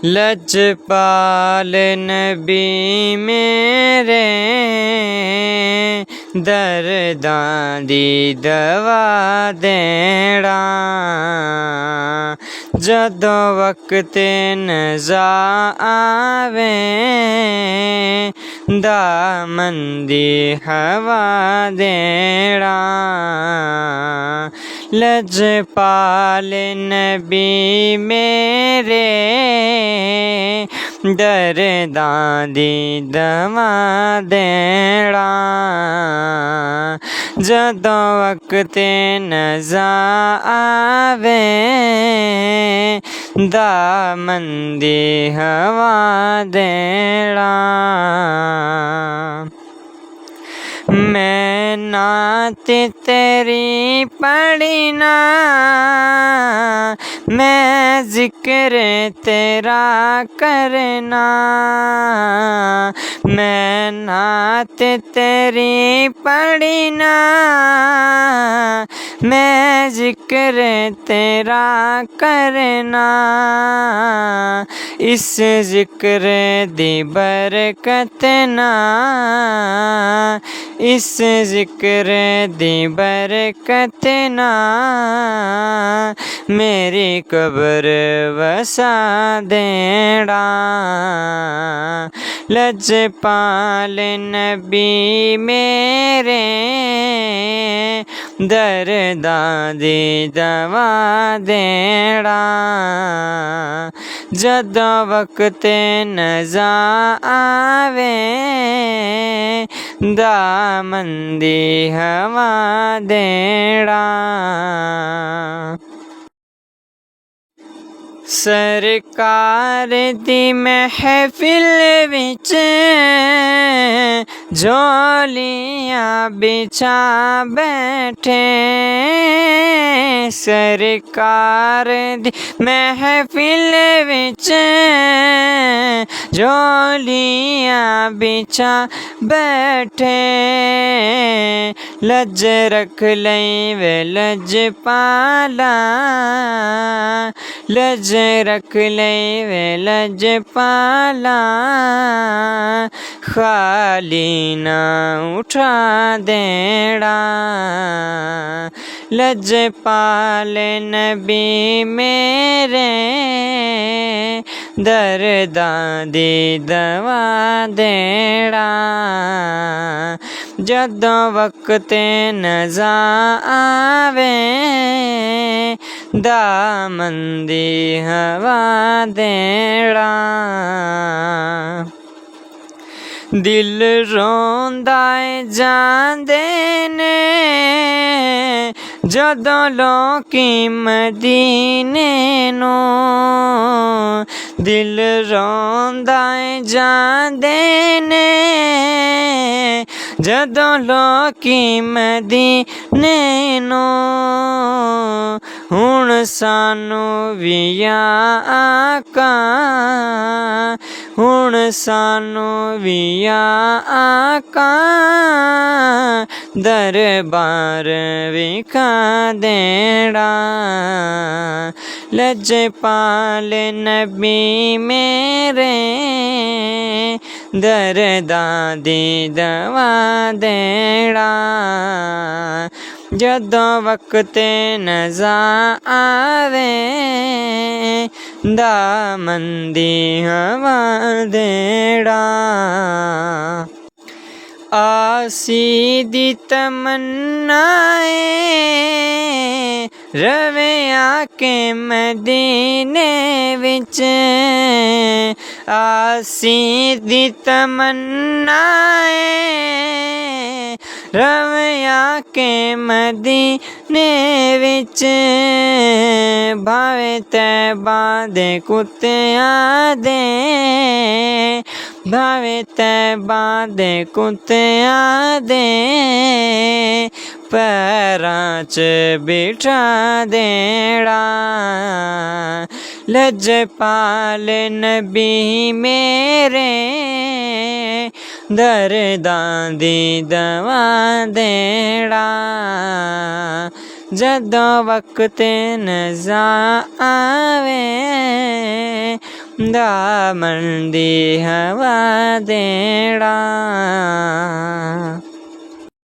लजपाल नबी मेरे दर्दां दी दवा देना। जदों वक्त नज़ा आवे दामन दी हवा देना। लजपाल नबी मेरे दर्दां दी दवा देना। जदों वक्त नज़ा आवे दामन दी हवा देना। मैं नात तेरी पढ़ी ना मैं जिक्र तेरा करना। मैं नात तेरी पढ़ी ना मैं जिक्र तेरा करना। इस जिक्र दी बरकत ना इस जिक्र दी बरकत ना मेरी कब्र वसा देना। लजपाल नबी मेरे दर्दां दी दवा देना। जदों वक्त नज़ा आवे दामन दी हवा देना। सरकार दी महफिल विच झोलियां बिछा बैठे। सरकार दी महफिल विच झोलियां बिछा बैठे। लज रख लई वे लजपाला लज रख लई वे लजपाला। खाली ना उठा देना। लजपाल नबी मेरे दर्दां दी दवा देना। जदों वक्त नज़ा आवे दामन दी हवा देना। दिल रोंदा जांदे ने जदों लोकी मदीने नूं। दिल रोंदा जांदे ने जदों लोकी मदीने नूं। हुण सानू भी आका हुण सानू भी आका दरबार विखा देना। लजपाल नबी मेरे दर्दां दी दवा देना। जदों वक्त नज़ा आवे दामन दी हवा देना। आसी दी तमन्नाए रवे आके मदीने विच। आसी दी तमन्नाए रवे आके मदीने विच। भावे तैबा दे कुत्तियां दे भावे तैबा दे कुत्तियां दे पैरां च बिठा देना। लजपाल नबी मेरे दर्दां दी दवा देना। जदों वक्त नज़ा आवे ਦਾਮਨ ਦੀ ਹਵਾ ਦੇਣਾ।